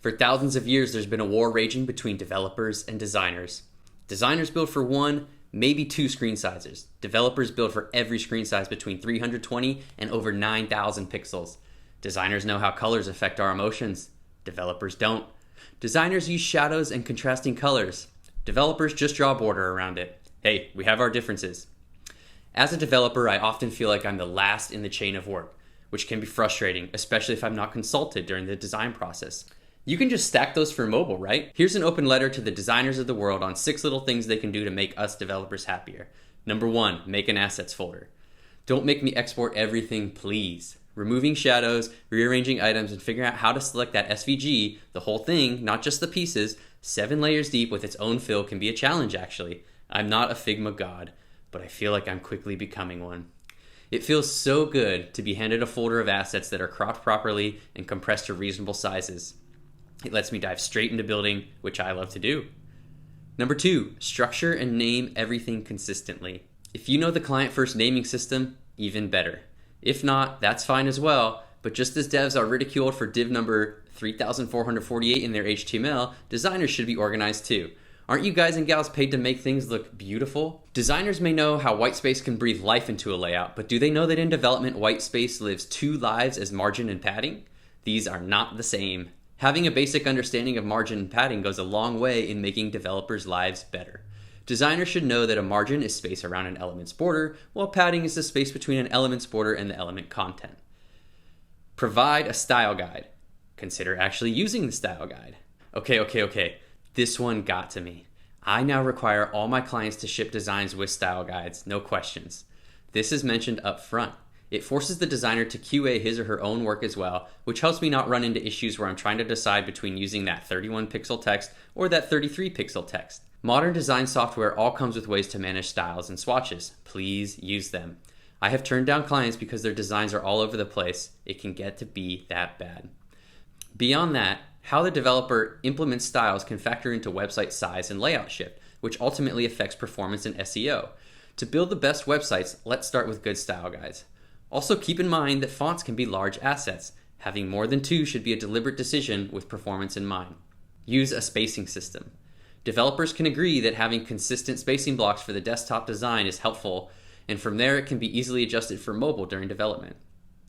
For thousands of years, there's been a war raging between developers and designers. Designers build for one, maybe two screen sizes. Developers build for every screen size between 320 and over 9,000 pixels. Designers know how colors affect our emotions. Developers don't. Designers use shadows and contrasting colors. Developers just draw a border around it. Hey, we have our differences. As a developer, I often feel like I'm the last in the chain of work, which can be frustrating, especially if I'm not consulted during the design process. You can just stack those for mobile, right? Here's an open letter to the designers of the world on 6 little things they can do to make us developers happier. Number 1, make an assets folder. Don't make me export everything, please. Removing shadows, rearranging items, and figuring out how to select that SVG, the whole thing, not just the pieces, 7 layers deep with its own fill can be a challenge, actually. I'm not a Figma god, but I feel like I'm quickly becoming one. It feels so good to be handed a folder of assets that are cropped properly and compressed to reasonable sizes. It lets me dive straight into building, which I love to do. Number 2, structure and name everything consistently. If you know the client-first naming system, even better. If not, that's fine as well, but just as devs are ridiculed for div number 3448 in their HTML, designers should be organized too. Aren't you guys and gals paid to make things look beautiful? Designers may know how whitespace can breathe life into a layout, but do they know that in development, whitespace lives 2 lives as margin and padding? These are not the same. Having a basic understanding of margin and padding goes a long way in making developers' lives better. Designers should know that a margin is space around an element's border, while padding is the space between an element's border and the element content. Provide a style guide. Consider actually using the style guide. Okay. This one got to me. I now require all my clients to ship designs with style guides, no questions. This is mentioned up front. It forces the designer to QA his or her own work as well, which helps me not run into issues where I'm trying to decide between using that 31 pixel text or that 33 pixel text. Modern design software all comes with ways to manage styles and swatches. Please use them. I have turned down clients because their designs are all over the place. It can get to be that bad. Beyond that, how the developer implements styles can factor into website size and layout shift, which ultimately affects performance and SEO. To build the best websites, let's start with good style guides. Also keep in mind that fonts can be large assets. Having more than 2 should be a deliberate decision with performance in mind. Use a spacing system. Developers can agree that having consistent spacing blocks for the desktop design is helpful, and from there it can be easily adjusted for mobile during development.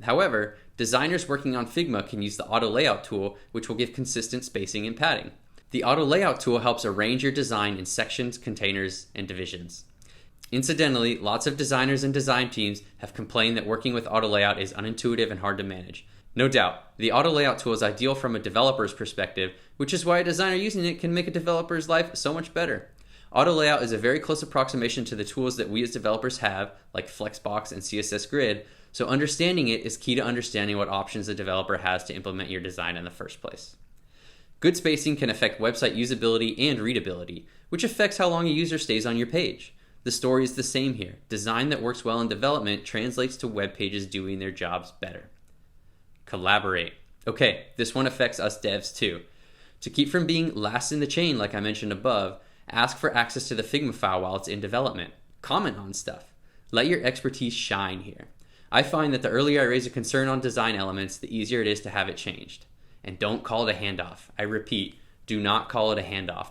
However, designers working on Figma can use the auto layout tool, which will give consistent spacing and padding. The auto layout tool helps arrange your design in sections, containers, and divisions. Incidentally, lots of designers and design teams have complained that working with auto layout is unintuitive and hard to manage. No doubt, the auto layout tool is ideal from a developer's perspective, which is why a designer using it can make a developer's life so much better. Auto layout is a very close approximation to the tools that we as developers have, like Flexbox and CSS Grid, so understanding it is key to understanding what options the developer has to implement your design in the first place. Good spacing can affect website usability and readability, which affects how long a user stays on your page. The story is the same here. Design that works well in development translates to web pages doing their jobs better. Collaborate. Okay, this one affects us devs too. To keep from being last in the chain like I mentioned above, ask for access to the Figma file while it's in development. Comment on stuff. Let your expertise shine here. I find that the earlier I raise a concern on design elements, the easier it is to have it changed. And don't call it a handoff. I repeat, do not call it a handoff.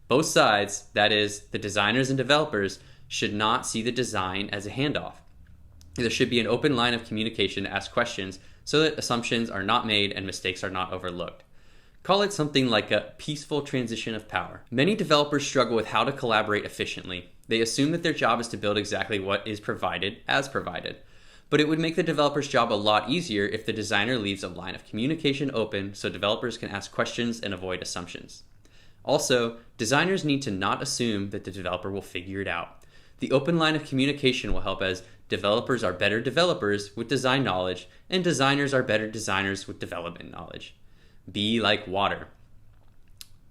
Both sides, that is, the designers and developers, should not see the design as a handoff. There should be an open line of communication to ask questions so that assumptions are not made and mistakes are not overlooked. Call it something like a peaceful transition of power. Many developers struggle with how to collaborate efficiently. They assume that their job is to build exactly what is provided as provided. But it would make the developer's job a lot easier if the designer leaves a line of communication open so developers can ask questions and avoid assumptions. Also, designers need to not assume that the developer will figure it out. The open line of communication will help as developers are better developers with design knowledge and designers are better designers with development knowledge. Be like water.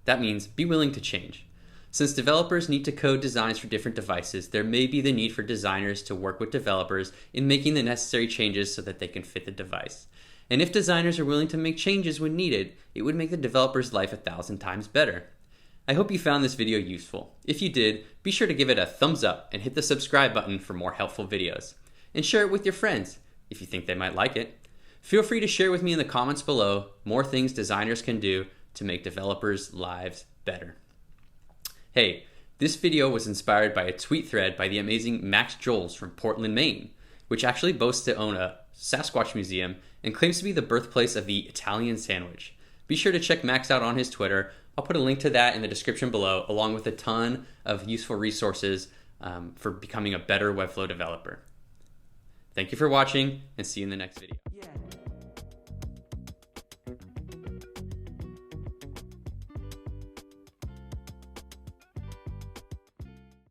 That means be willing to change. Since developers need to code designs for different devices, there may be the need for designers to work with developers in making the necessary changes so that they can fit the device. And if designers are willing to make changes when needed, it would make the developer's life 1,000 times better. I hope you found this video useful. If you did, be sure to give it a thumbs up and hit the subscribe button for more helpful videos. And share it with your friends if you think they might like it. Feel free to share with me in the comments below more things designers can do to make developers' lives better. Hey, this video was inspired by a tweet thread by the amazing Max Joels from Portland, Maine, which actually boasts to own a Sasquatch museum and claims to be the birthplace of the Italian sandwich. Be sure to check Max out on his Twitter. I'll put a link to that in the description below, along with a ton of useful resources for becoming a better Webflow developer. Thank you for watching, and see you in the next video.